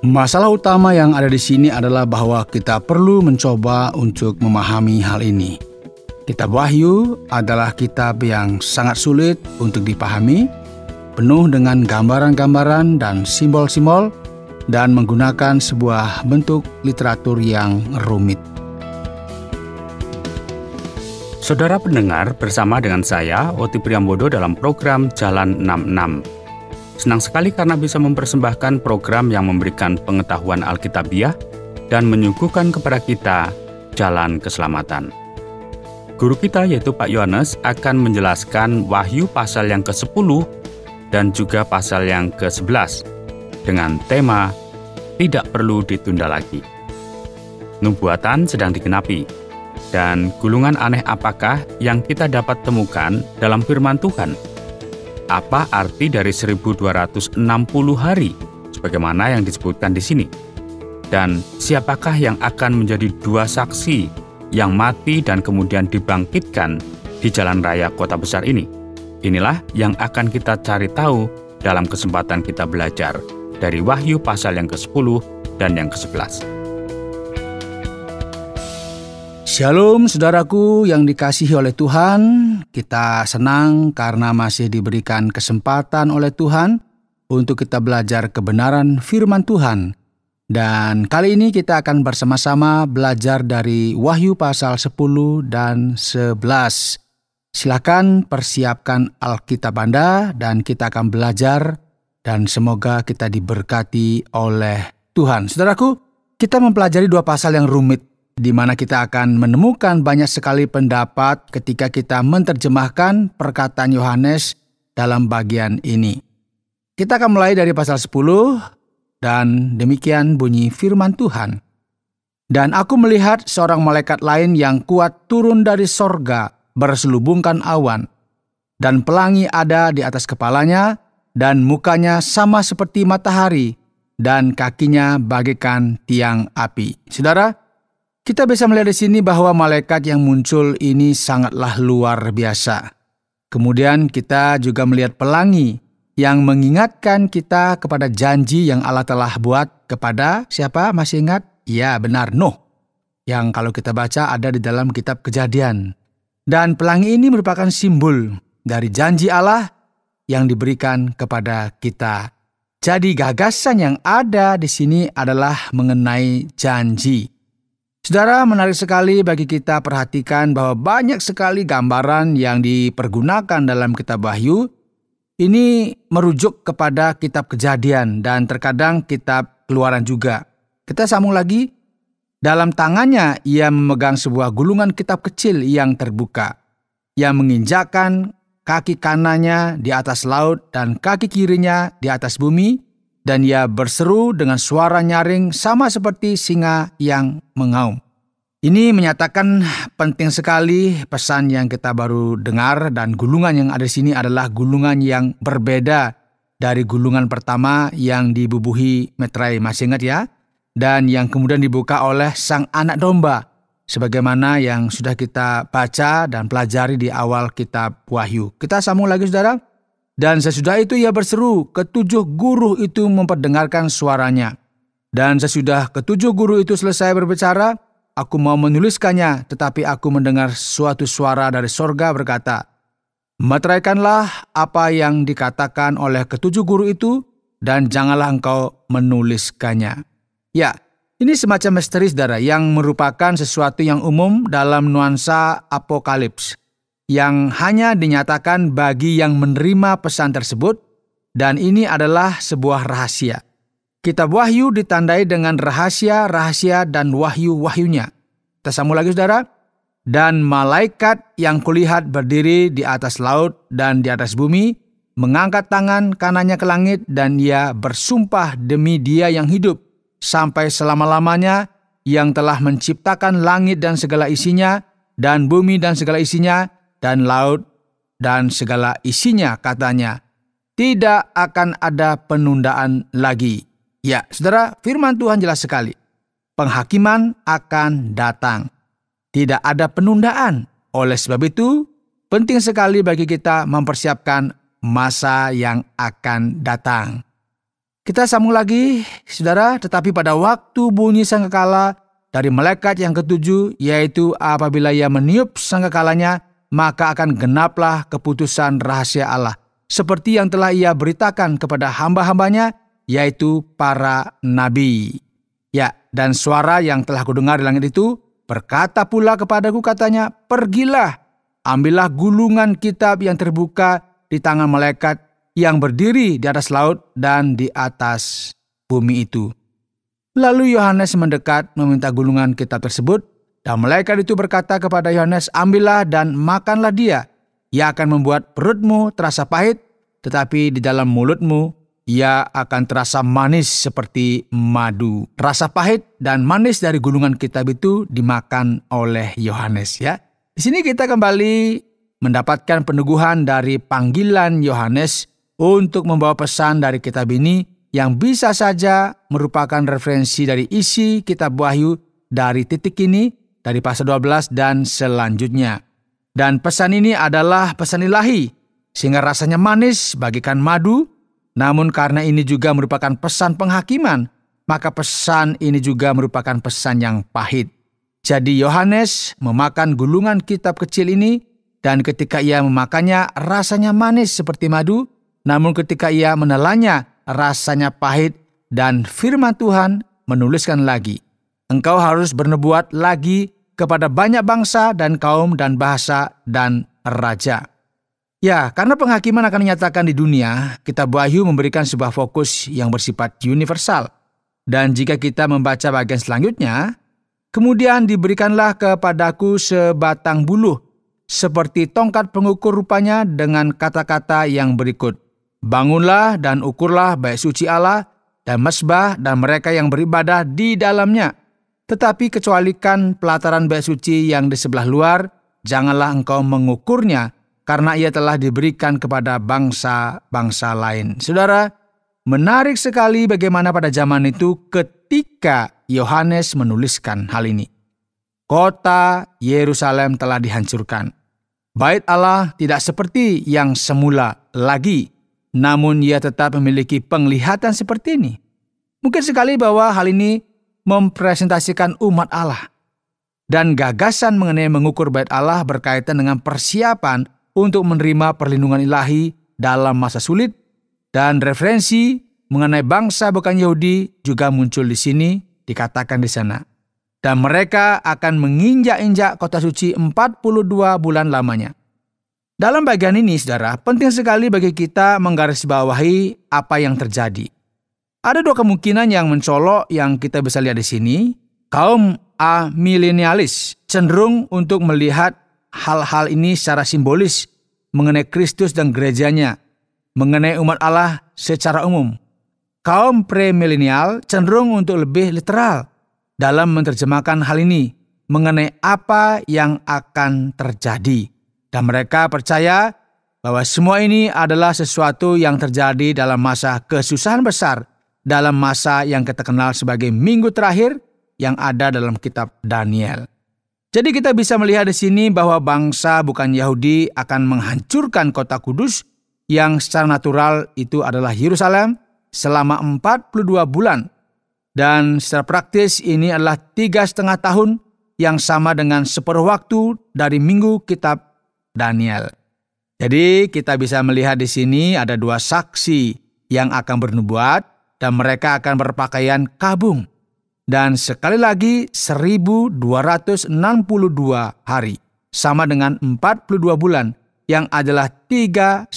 Masalah utama yang ada di sini adalah bahwa kita perlu mencoba untuk memahami hal ini. Kitab Wahyu adalah kitab yang sangat sulit untuk dipahami, penuh dengan gambaran-gambaran dan simbol-simbol, dan menggunakan sebuah bentuk literatur yang rumit. Saudara pendengar, bersama dengan saya, Oti Priambodo dalam program Jalan 66. Senang sekali karena bisa mempersembahkan program yang memberikan pengetahuan Alkitabiah dan menyuguhkan kepada kita jalan keselamatan. Guru kita yaitu Pak Yohanes akan menjelaskan Wahyu pasal yang ke-10 dan juga pasal yang ke-11 dengan tema tidak perlu ditunda lagi. Nubuatan sedang digenapi, dan gulungan aneh apakah yang kita dapat temukan dalam firman Tuhan? Apa arti dari 1260 hari sebagaimana yang disebutkan di sini? Dan siapakah yang akan menjadi dua saksi yang mati dan kemudian dibangkitkan di jalan raya kota besar ini? Inilah yang akan kita cari tahu dalam kesempatan kita belajar dari Wahyu pasal yang ke-10 dan yang ke-11. Shalom saudaraku yang dikasihi oleh Tuhan, kita senang karena masih diberikan kesempatan oleh Tuhan untuk kita belajar kebenaran firman Tuhan. Dan kali ini kita akan bersama-sama belajar dari Wahyu pasal 10 dan 11. Silakan persiapkan Alkitab Anda dan kita akan belajar dan semoga kita diberkati oleh Tuhan. Saudaraku, kita mempelajari dua pasal yang rumit, di mana kita akan menemukan banyak sekali pendapat ketika kita menerjemahkan perkataan Yohanes dalam bagian ini. Kita akan mulai dari pasal 10, dan demikian bunyi firman Tuhan. Dan aku melihat seorang malaikat lain yang kuat turun dari sorga, berselubungkan awan, dan pelangi ada di atas kepalanya, dan mukanya sama seperti matahari, dan kakinya bagaikan tiang api. Saudara, kita bisa melihat di sini bahwa malaikat yang muncul ini sangatlah luar biasa. Kemudian kita juga melihat pelangi yang mengingatkan kita kepada janji yang Allah telah buat kepada siapa? Masih ingat? Ya, benar, Nuh. Yang kalau kita baca ada di dalam kitab Kejadian. Dan pelangi ini merupakan simbol dari janji Allah yang diberikan kepada kita. Jadi gagasan yang ada di sini adalah mengenai janji. Saudara, menarik sekali bagi kita perhatikan bahwa banyak sekali gambaran yang dipergunakan dalam kitab Wahyu. Ini merujuk kepada kitab Kejadian dan terkadang kitab Keluaran juga. Kita sambung lagi. Dalam tangannya ia memegang sebuah gulungan kitab kecil yang terbuka, yang menginjakkan kaki kanannya di atas laut dan kaki kirinya di atas bumi. Dan ia berseru dengan suara nyaring sama seperti singa yang mengaum. Ini menyatakan penting sekali pesan yang kita baru dengar, dan gulungan yang ada di sini adalah gulungan yang berbeda dari gulungan pertama yang dibubuhi meterai, masih ingat ya? Dan yang kemudian dibuka oleh sang anak domba, sebagaimana yang sudah kita baca dan pelajari di awal kitab Wahyu. Kita sambung lagi saudara. Dan sesudah itu ia berseru, ketujuh guru itu memperdengarkan suaranya. Dan sesudah ketujuh guru itu selesai berbicara, aku mau menuliskannya, tetapi aku mendengar suatu suara dari sorga berkata, meteraikanlah apa yang dikatakan oleh ketujuh guru itu, dan janganlah engkau menuliskannya. Ya, ini semacam misteri saudara, yang merupakan sesuatu yang umum dalam nuansa apokalips, yang hanya dinyatakan bagi yang menerima pesan tersebut, dan ini adalah sebuah rahasia. Kitab Wahyu ditandai dengan rahasia-rahasia dan wahyu-wahyunya. Kita sambung lagi saudara. Dan malaikat yang kulihat berdiri di atas laut dan di atas bumi, mengangkat tangan kanannya ke langit, dan ia bersumpah demi Dia yang hidup sampai selama-lamanya, yang telah menciptakan langit dan segala isinya, dan bumi dan segala isinya, dan laut dan segala isinya, katanya, tidak akan ada penundaan lagi. Ya, saudara, firman Tuhan jelas sekali. Penghakiman akan datang. Tidak ada penundaan. Oleh sebab itu, penting sekali bagi kita mempersiapkan masa yang akan datang. Kita sambung lagi, saudara, tetapi pada waktu bunyi sangkakala dari malaikat yang ketujuh, yaitu apabila ia meniup sangkakalanya, maka akan genaplah keputusan rahasia Allah, seperti yang telah ia beritakan kepada hamba-hambanya, yaitu para nabi. Ya, dan suara yang telah kudengar di langit itu berkata pula kepadaku, katanya, pergilah, ambillah gulungan kitab yang terbuka di tangan malaikat yang berdiri di atas laut dan di atas bumi itu. Lalu Yohanes mendekat meminta gulungan kitab tersebut, dan malaikat itu berkata kepada Yohanes, ambillah dan makanlah dia. Ia akan membuat perutmu terasa pahit, tetapi di dalam mulutmu ia akan terasa manis seperti madu. Rasa pahit dan manis dari gulungan kitab itu dimakan oleh Yohanes, ya. Di sini kita kembali mendapatkan peneguhan dari panggilan Yohanes untuk membawa pesan dari kitab ini yang bisa saja merupakan referensi dari isi kitab Wahyu dari titik ini, dari pasal 12 dan selanjutnya. Dan pesan ini adalah pesan ilahi, sehingga rasanya manis bagikan madu, namun karena ini juga merupakan pesan penghakiman, maka pesan ini juga merupakan pesan yang pahit. Jadi Yohanes memakan gulungan kitab kecil ini, dan ketika ia memakannya rasanya manis seperti madu, namun ketika ia menelannya rasanya pahit, dan firman Tuhan menuliskan lagi, engkau harus bernubuat lagi kepada banyak bangsa dan kaum dan bahasa dan raja. Ya, karena penghakiman akan dinyatakan di dunia, kitab Wahyu memberikan sebuah fokus yang bersifat universal. Dan jika kita membaca bagian selanjutnya, kemudian diberikanlah kepadaku sebatang buluh, seperti tongkat pengukur rupanya, dengan kata-kata yang berikut. Bangunlah dan ukurlah bait suci Allah dan mezbah dan mereka yang beribadah di dalamnya. Tetapi kecualikan pelataran bait suci yang di sebelah luar, janganlah engkau mengukurnya, karena ia telah diberikan kepada bangsa-bangsa lain. Saudara, menarik sekali bagaimana pada zaman itu ketika Yohanes menuliskan hal ini. Kota Yerusalem telah dihancurkan. Bait Allah tidak seperti yang semula lagi, namun ia tetap memiliki penglihatan seperti ini. Mungkin sekali bahwa hal ini mempresentasikan umat Allah. Dan gagasan mengenai mengukur bait Allah berkaitan dengan persiapan untuk menerima perlindungan ilahi dalam masa sulit. Dan referensi mengenai bangsa bukan Yahudi juga muncul di sini, dikatakan di sana. Dan mereka akan menginjak-injak kota suci 42 bulan lamanya. Dalam bagian ini, saudara, penting sekali bagi kita menggarisbawahi apa yang terjadi. Ada dua kemungkinan yang mencolok yang kita bisa lihat di sini. Kaum amilenialis cenderung untuk melihat hal-hal ini secara simbolis mengenai Kristus dan gerejanya, mengenai umat Allah secara umum. Kaum premilenial cenderung untuk lebih literal dalam menerjemahkan hal ini mengenai apa yang akan terjadi. Dan mereka percaya bahwa semua ini adalah sesuatu yang terjadi dalam masa kesusahan besar, dalam masa yang kita kenal sebagai minggu terakhir yang ada dalam kitab Daniel. Jadi kita bisa melihat di sini bahwa bangsa bukan Yahudi akan menghancurkan kota kudus yang secara natural itu adalah Yerusalem selama 42 bulan. Dan secara praktis ini adalah 3,5 tahun yang sama dengan separuh waktu dari minggu kitab Daniel. Jadi kita bisa melihat di sini ada dua saksi yang akan bernubuat dan mereka akan berpakaian kabung. Dan sekali lagi 1262 hari sama dengan 42 bulan yang adalah 3,5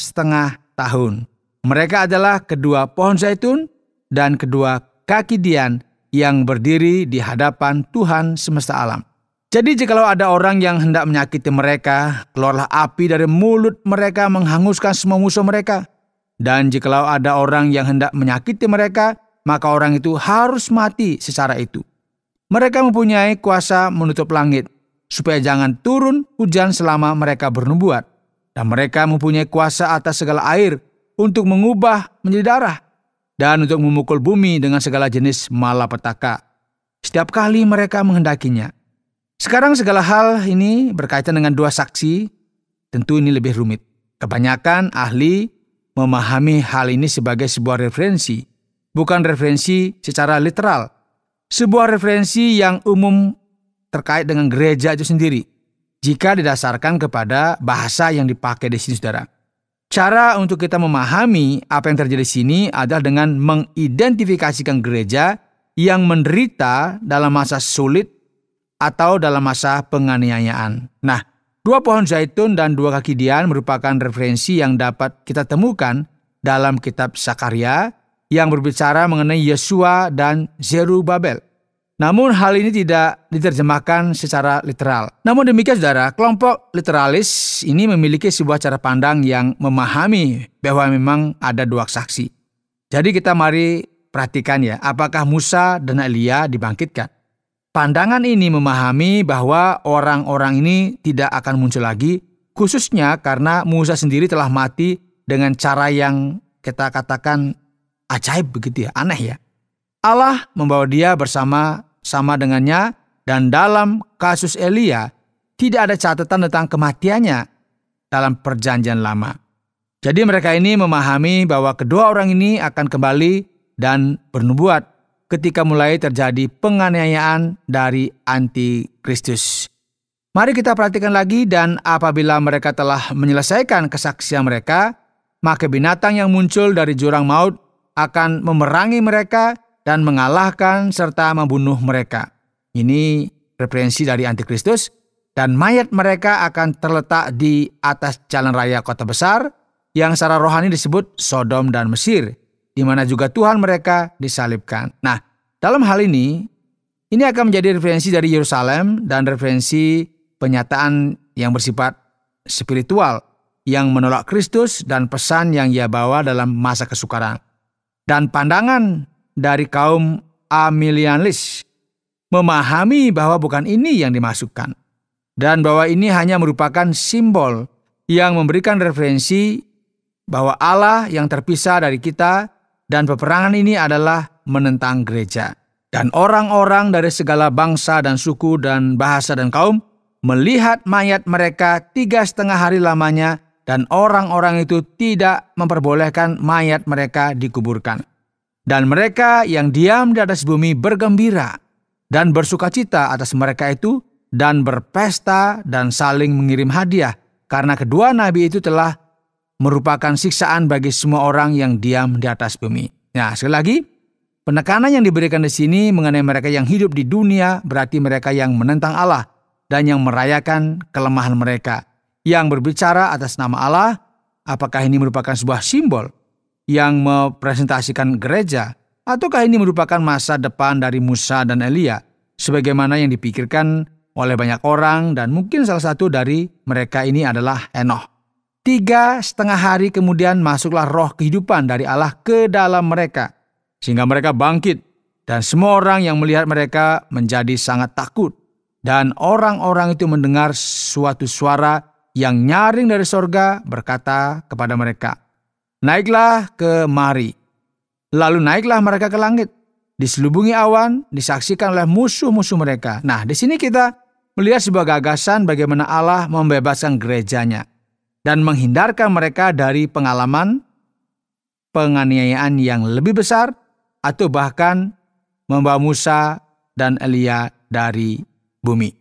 tahun. Mereka adalah kedua pohon zaitun dan kedua kaki dian yang berdiri di hadapan Tuhan semesta alam. Jadi jikalau ada orang yang hendak menyakiti mereka, keluarlah api dari mulut mereka menghanguskan semua musuh mereka. Dan jikalau ada orang yang hendak menyakiti mereka, maka orang itu harus mati secara itu. Mereka mempunyai kuasa menutup langit, supaya jangan turun hujan selama mereka bernubuat. Dan mereka mempunyai kuasa atas segala air untuk mengubah menjadi darah, dan untuk memukul bumi dengan segala jenis malapetaka. Setiap kali mereka menghendakinya. Sekarang segala hal ini berkaitan dengan dua saksi, tentu ini lebih rumit. Kebanyakan ahli memahami hal ini sebagai sebuah referensi bukan referensi secara literal. Sebuah referensi yang umum terkait dengan gereja itu sendiri, jika didasarkan kepada bahasa yang dipakai di sini, saudara. Cara untuk kita memahami apa yang terjadi di sini adalah dengan mengidentifikasikan gereja yang menderita dalam masa sulit atau dalam masa penganiayaan. Nah, 2 pohon zaitun dan 2 kaki dian merupakan referensi yang dapat kita temukan dalam kitab Zakaria yang berbicara mengenai Yesua dan Zerubabel. Namun hal ini tidak diterjemahkan secara literal. Namun demikian, saudara, kelompok literalis ini memiliki sebuah cara pandang yang memahami bahwa memang ada 2 saksi. Jadi kita mari perhatikan ya, apakah Musa dan Elia dibangkitkan. Pandangan ini memahami bahwa orang-orang ini tidak akan muncul lagi, khususnya karena Musa sendiri telah mati dengan cara yang kita katakan ajaib begitu ya, aneh ya. Allah membawa dia bersama dengannya, dan dalam kasus Elia tidak ada catatan tentang kematiannya dalam perjanjian lama. Jadi mereka ini memahami bahwa kedua orang ini akan kembali dan bernubuat ketika mulai terjadi penganiayaan dari antikristus. Mari kita perhatikan lagi, dan apabila mereka telah menyelesaikan kesaksian mereka, maka binatang yang muncul dari jurang maut akan memerangi mereka dan mengalahkan serta membunuh mereka. Ini referensi dari antikristus, dan mayat mereka akan terletak di atas jalan raya kota besar yang secara rohani disebut Sodom dan Mesir, di mana juga Tuhan mereka disalibkan. Nah, dalam hal ini akan menjadi referensi dari Yerusalem dan referensi penyataan yang bersifat spiritual yang menolak Kristus dan pesan yang ia bawa dalam masa kesukaran. Dan pandangan dari kaum amillennialis memahami bahwa bukan ini yang dimasukkan, dan bahwa ini hanya merupakan simbol yang memberikan referensi bahwa Allah yang terpisah dari kita, dan peperangan ini adalah menentang gereja. Dan orang-orang dari segala bangsa dan suku dan bahasa dan kaum melihat mayat mereka 3,5 hari lamanya, dan orang-orang itu tidak memperbolehkan mayat mereka dikuburkan. Dan mereka yang diam di atas bumi bergembira dan bersukacita atas mereka itu, dan berpesta dan saling mengirim hadiah, karena kedua nabi itu telah merupakan siksaan bagi semua orang yang diam di atas bumi. Nah, sekali lagi, penekanan yang diberikan di sini mengenai mereka yang hidup di dunia berarti mereka yang menentang Allah dan yang merayakan kelemahan mereka, yang berbicara atas nama Allah. Apakah ini merupakan sebuah simbol yang mempresentasikan gereja, ataukah ini merupakan masa depan dari Musa dan Elia, sebagaimana yang dipikirkan oleh banyak orang, dan mungkin salah satu dari mereka ini adalah Henoh. 3,5 hari kemudian masuklah roh kehidupan dari Allah ke dalam mereka, sehingga mereka bangkit, dan semua orang yang melihat mereka menjadi sangat takut. Dan orang-orang itu mendengar suatu suara yang nyaring dari sorga berkata kepada mereka, "Naiklah kemari." Lalu naiklah mereka ke langit, diselubungi awan, disaksikan oleh musuh-musuh mereka. Nah, di sini kita melihat sebuah gagasan bagaimana Allah membebaskan gerejanya dan menghindarkan mereka dari pengalaman penganiayaan yang lebih besar, atau bahkan membawa Musa dan Elia dari bumi.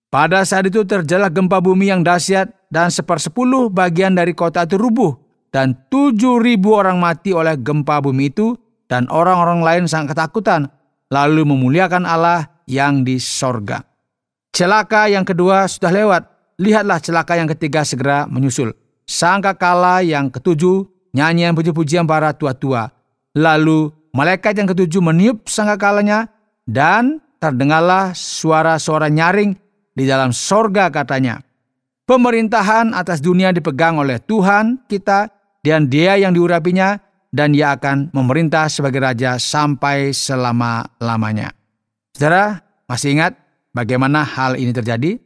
Pada saat itu terjadilah gempa bumi yang dahsyat, dan 1/10 bagian dari kota itu rubuh, dan 7.000 orang mati oleh gempa bumi itu, dan orang-orang lain sangat ketakutan, lalu memuliakan Allah yang di sorga. Celaka yang kedua sudah lewat, lihatlah celaka yang ketiga segera menyusul. Sangkakala yang ketujuh, nyanyian puji-pujian para tua-tua. Lalu malaikat yang ketujuh meniup sangkakalanya, dan terdengarlah suara-suara nyaring di dalam sorga, katanya, "Pemerintahan atas dunia dipegang oleh Tuhan kita, dan Dia yang diurapinya, dan Ia akan memerintah sebagai raja sampai selama-lamanya." Saudara, masih ingat bagaimana hal ini terjadi?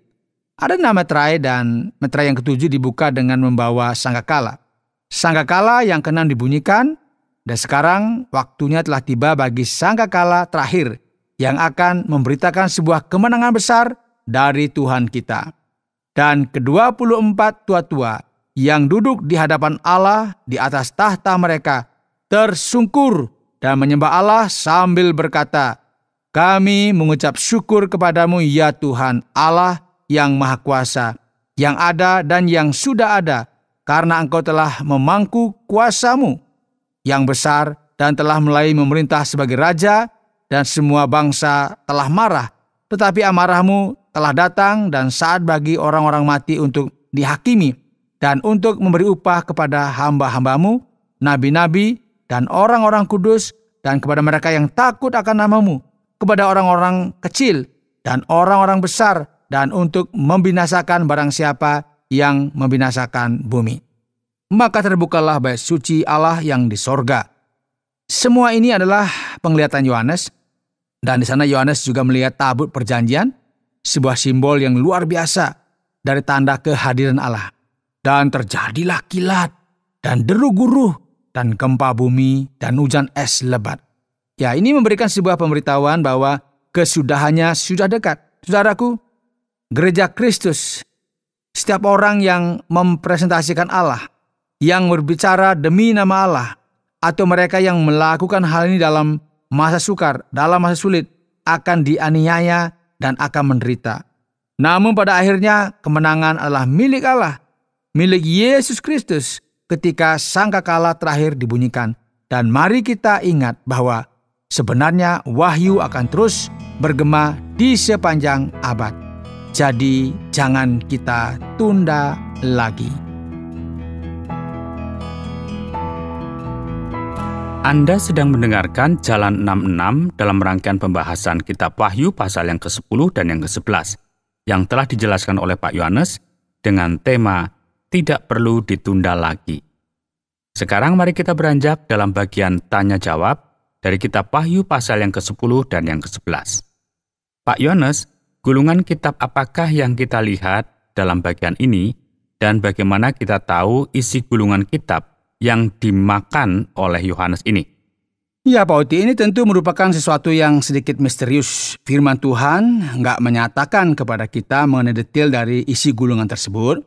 Ada 6 meterai, dan meterai yang ketujuh dibuka dengan membawa sangkakala. Sangkakala yang ke-6 dibunyikan, dan sekarang waktunya telah tiba bagi sangkakala terakhir yang akan memberitakan sebuah kemenangan besar dari Tuhan kita. Dan ke-24 tua-tua yang duduk di hadapan Allah di atas tahta mereka tersungkur dan menyembah Allah sambil berkata, "Kami mengucap syukur kepadamu ya Tuhan Allah yang Maha Kuasa, yang ada dan yang sudah ada, karena Engkau telah memangku kuasa-Mu yang besar dan telah mulai memerintah sebagai Raja, dan semua bangsa telah marah. Tetapi amarah-Mu telah datang dan saat bagi orang-orang mati untuk dihakimi, dan untuk memberi upah kepada hamba-hamba-Mu, nabi-nabi dan orang-orang kudus, dan kepada mereka yang takut akan nama-Mu, kepada orang-orang kecil dan orang-orang besar, dan untuk membinasakan barang siapa yang membinasakan bumi." Maka terbukalah bait suci Allah yang di sorga. Semua ini adalah penglihatan Yohanes, dan di sana Yohanes juga melihat tabut perjanjian, sebuah simbol yang luar biasa dari tanda kehadiran Allah. Dan terjadilah kilat, dan deru guruh, dan gempa bumi, dan hujan es lebat. Ya, ini memberikan sebuah pemberitahuan bahwa kesudahannya sudah dekat. Saudaraku, gereja Kristus, setiap orang yang mempresentasikan Allah, yang berbicara demi nama Allah, atau mereka yang melakukan hal ini dalam masa sukar, dalam masa sulit, akan dianiaya dan akan menderita. Namun pada akhirnya kemenangan adalah milik Allah, milik Yesus Kristus ketika sangkakala terakhir dibunyikan. Dan mari kita ingat bahwa sebenarnya wahyu akan terus bergema di sepanjang abad. Jadi jangan kita tunda lagi. Anda sedang mendengarkan Jalan 66 dalam rangkaian pembahasan Kitab Wahyu pasal yang ke-10 dan yang ke-11 yang telah dijelaskan oleh Pak Yohanes dengan tema tidak perlu ditunda lagi. Sekarang mari kita beranjak dalam bagian tanya jawab dari Kitab Wahyu pasal yang ke-10 dan yang ke-11. Pak Yohanes, gulungan kitab apakah yang kita lihat dalam bagian ini dan bagaimana kita tahu isi gulungan kitab yang dimakan oleh Yohanes ini? Ya Pak Oti, ini tentu merupakan sesuatu yang sedikit misterius. Firman Tuhan nggak menyatakan kepada kita mengenai detail dari isi gulungan tersebut.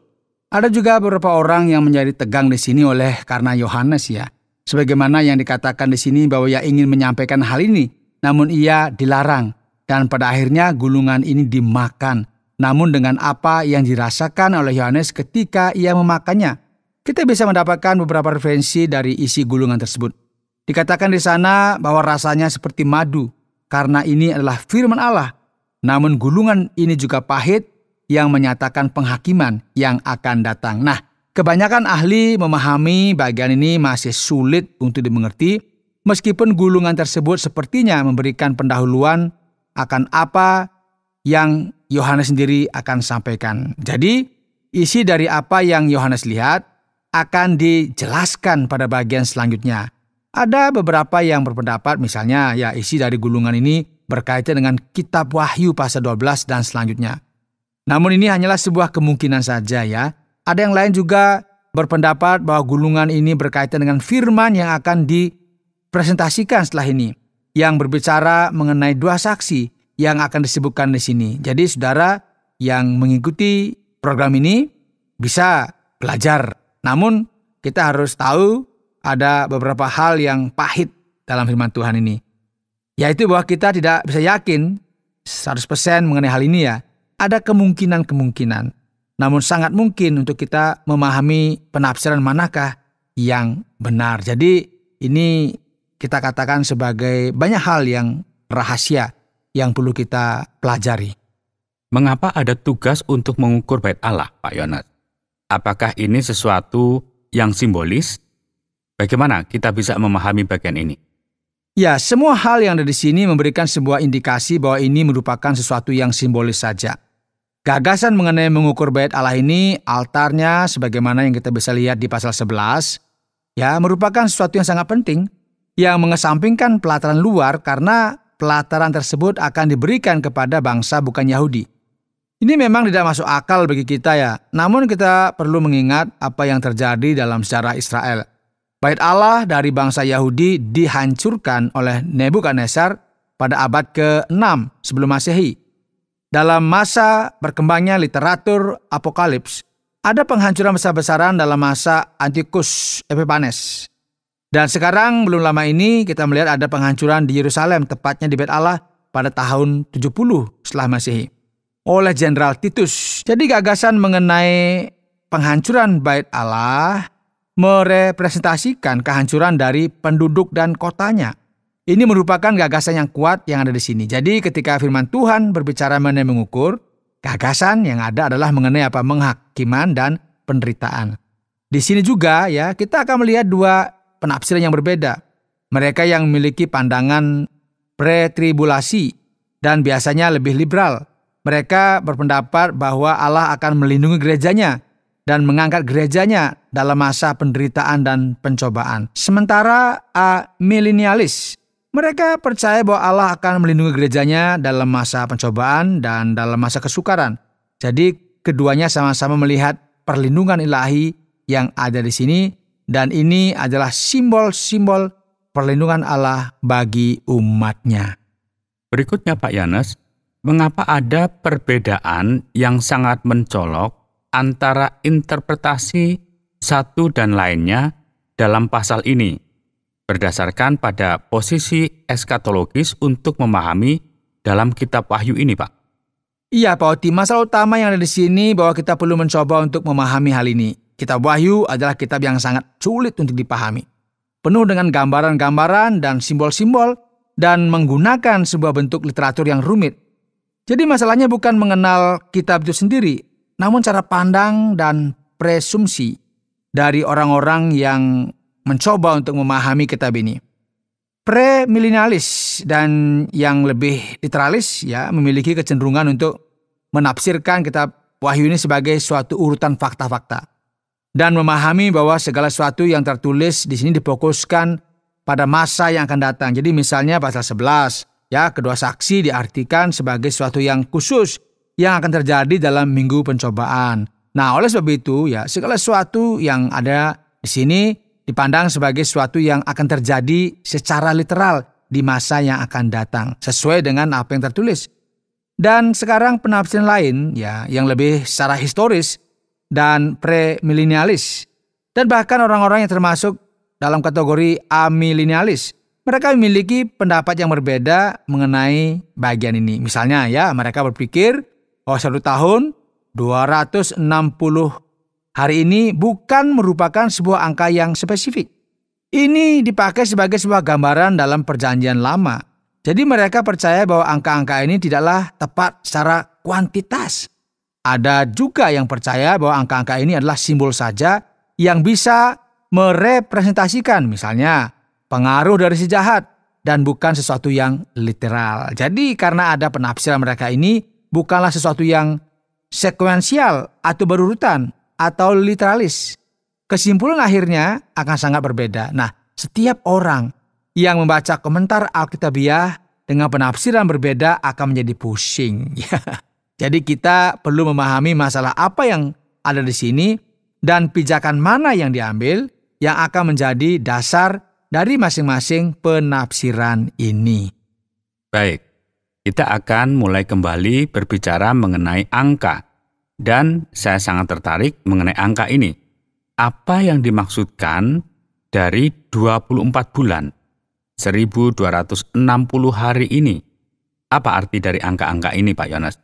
Ada juga beberapa orang yang menjadi tegang di sini oleh karena Yohanes ya. Sebagaimana yang dikatakan di sini bahwa ia ingin menyampaikan hal ini, namun ia dilarang. Dan pada akhirnya gulungan ini dimakan. Namun dengan apa yang dirasakan oleh Yohanes ketika ia memakannya, kita bisa mendapatkan beberapa referensi dari isi gulungan tersebut. Dikatakan di sana bahwa rasanya seperti madu, karena ini adalah firman Allah. Namun gulungan ini juga pahit, yang menyatakan penghakiman yang akan datang. Nah, kebanyakan ahli memahami bagian ini masih sulit untuk dimengerti, meskipun gulungan tersebut sepertinya memberikan pendahuluan akan apa yang Yohanes sendiri akan sampaikan. Jadi, isi dari apa yang Yohanes lihat akan dijelaskan pada bagian selanjutnya. Ada beberapa yang berpendapat misalnya ya isi dari gulungan ini berkaitan dengan Kitab Wahyu pasal 12 dan selanjutnya. Namun ini hanyalah sebuah kemungkinan saja ya. Ada yang lain juga berpendapat bahwa gulungan ini berkaitan dengan firman yang akan dipresentasikan setelah ini, yang berbicara mengenai dua saksi yang akan disebutkan di sini. Jadi saudara yang mengikuti program ini bisa belajar. Namun kita harus tahu ada beberapa hal yang pahit dalam firman Tuhan ini. Yaitu bahwa kita tidak bisa yakin 100% mengenai hal ini ya. Ada kemungkinan-kemungkinan. Namun sangat mungkin untuk kita memahami penafsiran manakah yang benar. Jadi ini kita katakan sebagai banyak hal yang rahasia yang perlu kita pelajari. Mengapa ada tugas untuk mengukur bait Allah, Pak Yohanes? Apakah ini sesuatu yang simbolis? Bagaimana kita bisa memahami bagian ini? Ya, semua hal yang ada di sini memberikan sebuah indikasi bahwa ini merupakan sesuatu yang simbolis saja. Gagasan mengenai mengukur bait Allah ini, altarnya sebagaimana yang kita bisa lihat di pasal 11, ya merupakan sesuatu yang sangat penting, yang mengesampingkan pelataran luar karena pelataran tersebut akan diberikan kepada bangsa bukan Yahudi. Ini memang tidak masuk akal bagi kita ya, namun kita perlu mengingat apa yang terjadi dalam sejarah Israel. Bait Allah dari bangsa Yahudi dihancurkan oleh Nebukadnezar pada abad ke-6 sebelum Masehi. Dalam masa berkembangnya literatur Apokalips, ada penghancuran besar-besaran dalam masa Antiochus Epiphanes. Dan sekarang belum lama ini kita melihat ada penghancuran di Yerusalem, tepatnya di Bait Allah pada tahun 70 setelah Masehi oleh Jenderal Titus. Jadi gagasan mengenai penghancuran Bait Allah merepresentasikan kehancuran dari penduduk dan kotanya. Ini merupakan gagasan yang kuat yang ada di sini. Jadi ketika firman Tuhan berbicara mengenai mengukur, gagasan yang ada adalah mengenai penghakiman dan penderitaan. Di sini juga ya kita akan melihat dua penafsiran yang berbeda. Mereka yang memiliki pandangan pre-tribulasi dan biasanya lebih liberal. Mereka berpendapat bahwa Allah akan melindungi gerejanya dan mengangkat gerejanya dalam masa penderitaan dan pencobaan. Sementara milenialis, mereka percaya bahwa Allah akan melindungi gerejanya dalam masa pencobaan dan dalam masa kesukaran. Jadi keduanya sama-sama melihat perlindungan ilahi yang ada di sini. Dan ini adalah simbol-simbol perlindungan Allah bagi umatnya. Berikutnya Pak Yohanes, mengapa ada perbedaan yang sangat mencolok antara interpretasi satu dan lainnya dalam pasal ini, berdasarkan pada posisi eskatologis untuk memahami dalam kitab Wahyu ini, Pak? Iya, Pak Oti, masalah utama yang ada di sini bahwa kita perlu mencoba untuk memahami hal ini. Kitab Wahyu adalah kitab yang sangat sulit untuk dipahami. Penuh dengan gambaran-gambaran dan simbol-simbol dan menggunakan sebuah bentuk literatur yang rumit. Jadi masalahnya bukan mengenal kitab itu sendiri, namun cara pandang dan presumsi dari orang-orang yang mencoba untuk memahami kitab ini. Premilenialis dan yang lebih literalis ya memiliki kecenderungan untuk menafsirkan kitab Wahyu ini sebagai suatu urutan fakta-fakta. Dan memahami bahwa segala sesuatu yang tertulis di sini difokuskan pada masa yang akan datang. Jadi misalnya pasal 11, ya kedua saksi diartikan sebagai sesuatu yang khusus yang akan terjadi dalam minggu pencobaan. Nah, oleh sebab itu ya segala sesuatu yang ada di sini dipandang sebagai sesuatu yang akan terjadi secara literal di masa yang akan datang, sesuai dengan apa yang tertulis. Dan sekarang penafsiran lain ya yang lebih secara historis dan premilenialis, dan bahkan orang-orang yang termasuk dalam kategori amilenialis, mereka memiliki pendapat yang berbeda mengenai bagian ini. Misalnya ya, mereka berpikir bahwa 1 tahun 260 hari ini bukan merupakan sebuah angka yang spesifik. Ini dipakai sebagai sebuah gambaran dalam perjanjian lama. Jadi mereka percaya bahwa angka-angka ini tidaklah tepat secara kuantitas. Ada juga yang percaya bahwa angka-angka ini adalah simbol saja yang bisa merepresentasikan misalnya pengaruh dari si jahat dan bukan sesuatu yang literal. Jadi karena ada penafsiran mereka ini bukanlah sesuatu yang sekuensial atau berurutan atau literalis. Kesimpulan akhirnya akan sangat berbeda. Nah, setiap orang yang membaca komentar Alkitabiah dengan penafsiran berbeda akan menjadi pusing. Jadi kita perlu memahami masalah apa yang ada di sini dan pijakan mana yang diambil yang akan menjadi dasar dari masing-masing penafsiran ini. Baik, kita akan mulai kembali berbicara mengenai angka. Dan saya sangat tertarik mengenai angka ini. Apa yang dimaksudkan dari 24 bulan, 1260 hari ini? Apa arti dari angka-angka ini, Pak Yohanes?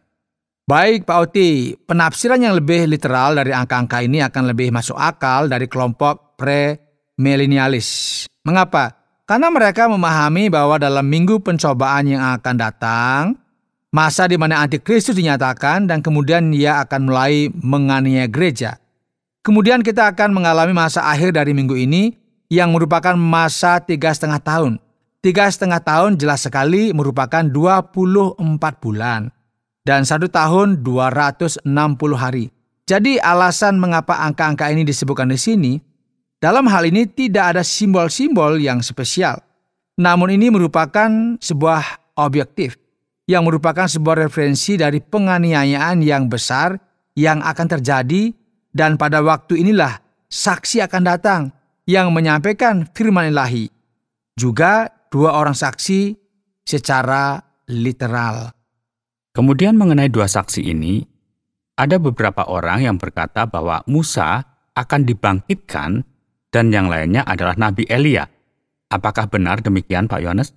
Baik Pak Oti, penafsiran yang lebih literal dari angka-angka ini akan lebih masuk akal dari kelompok premilenialis. Mengapa? Karena mereka memahami bahwa dalam minggu pencobaan yang akan datang, masa di mana antikristus dinyatakan dan kemudian ia akan mulai menganiaya gereja. Kemudian kita akan mengalami masa akhir dari minggu ini yang merupakan masa 3,5 tahun. 3,5 tahun jelas sekali merupakan 24 bulan. Dan 1 tahun 260 hari. Jadi alasan mengapa angka-angka ini disebutkan di sini, dalam hal ini tidak ada simbol-simbol yang spesial. Namun ini merupakan sebuah objektif, yang merupakan sebuah referensi dari penganiayaan yang besar yang akan terjadi, dan pada waktu inilah saksi akan datang yang menyampaikan firman ilahi. Juga 2 orang saksi secara literal. Kemudian mengenai 2 saksi ini, ada beberapa orang yang berkata bahwa Musa akan dibangkitkan dan yang lainnya adalah Nabi Elia. Apakah benar demikian, Pak Yohanes?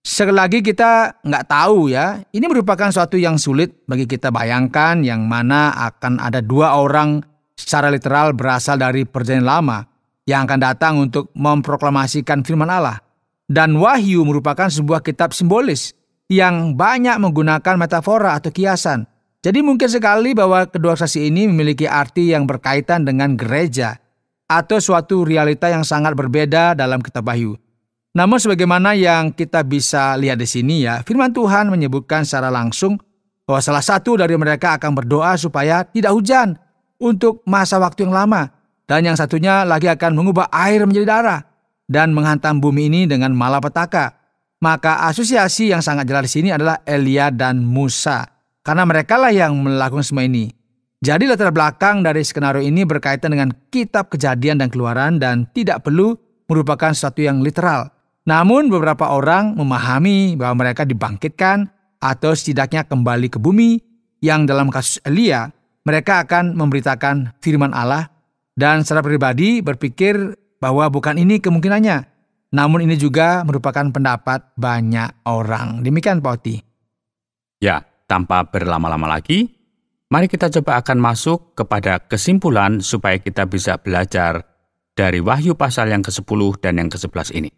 Sekali lagi kita nggak tahu ya. Ini merupakan suatu yang sulit bagi kita bayangkan yang mana akan ada dua orang secara literal berasal dari perjanjian lama yang akan datang untuk memproklamasikan firman Allah. Dan Wahyu merupakan sebuah kitab simbolis yang banyak menggunakan metafora atau kiasan. Jadi mungkin sekali bahwa kedua saksi ini memiliki arti yang berkaitan dengan gereja atau suatu realita yang sangat berbeda dalam kitab Wahyu. Namun sebagaimana yang kita bisa lihat di sini ya, firman Tuhan menyebutkan secara langsung bahwa salah satu dari mereka akan berdoa supaya tidak hujan untuk masa waktu yang lama. Dan yang satunya lagi akan mengubah air menjadi darah dan menghantam bumi ini dengan malapetaka. Maka asosiasi yang sangat jelas di sini adalah Elia dan Musa. Karena mereka lah yang melakukan semua ini. Jadi latar belakang dari skenario ini berkaitan dengan kitab Kejadian dan Keluaran dan tidak perlu merupakan sesuatu yang literal. Namun beberapa orang memahami bahwa mereka dibangkitkan atau setidaknya kembali ke bumi yang dalam kasus Elia, mereka akan memberitakan firman Allah dan secara pribadi berpikir bahwa bukan ini kemungkinannya. Namun ini juga merupakan pendapat banyak orang. Demikian Pak Oti. Ya, tanpa berlama-lama lagi, mari kita coba akan masuk kepada kesimpulan supaya kita bisa belajar dari Wahyu pasal yang ke-10 dan yang ke-11 ini.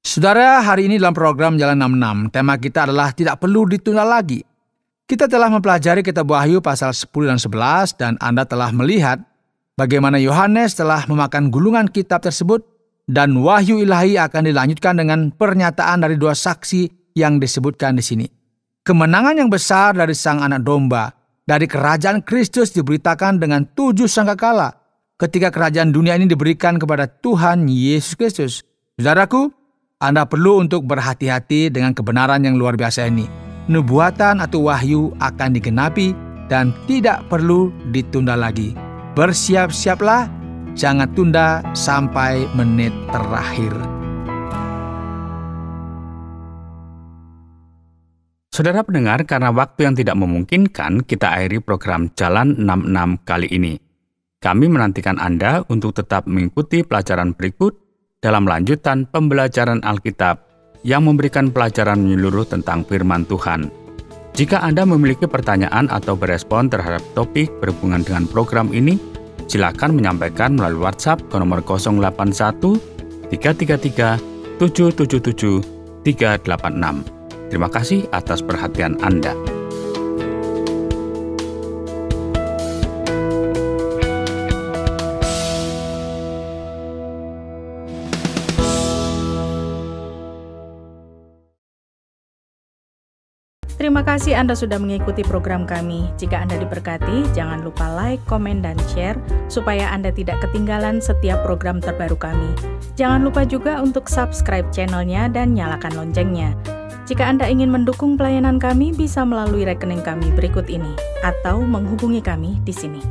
Saudara, hari ini dalam program Jalan 66, tema kita adalah tidak perlu ditunda lagi. Kita telah mempelajari kitab Wahyu pasal 10 dan 11 dan Anda telah melihat bagaimana Yohanes telah memakan gulungan kitab tersebut dan wahyu ilahi akan dilanjutkan dengan pernyataan dari dua saksi yang disebutkan di sini. Kemenangan yang besar dari sang anak domba dari kerajaan Kristus diberitakan dengan 7 sangkakala ketika kerajaan dunia ini diberikan kepada Tuhan Yesus Kristus. Saudaraku, Anda perlu untuk berhati-hati dengan kebenaran yang luar biasa ini. Nubuatan atau wahyu akan digenapi dan tidak perlu ditunda lagi. Bersiap-siaplah, jangan tunda sampai menit terakhir. Saudara pendengar, karena waktu yang tidak memungkinkan, kita akhiri program Jalan 66 kali ini. Kami menantikan Anda untuk tetap mengikuti pelajaran berikut dalam lanjutan pembelajaran Alkitab yang memberikan pelajaran menyeluruh tentang firman Tuhan. Jika Anda memiliki pertanyaan atau berespon terhadap topik berhubungan dengan program ini, silakan menyampaikan melalui WhatsApp ke nomor 081 333 777 386. Terima kasih atas perhatian Anda. Terima kasih Anda sudah mengikuti program kami. Jika Anda diberkati, jangan lupa like, komen, dan share supaya Anda tidak ketinggalan setiap program terbaru kami. Jangan lupa juga untuk subscribe channelnya dan nyalakan loncengnya. Jika Anda ingin mendukung pelayanan kami, bisa melalui rekening kami berikut ini atau menghubungi kami di sini.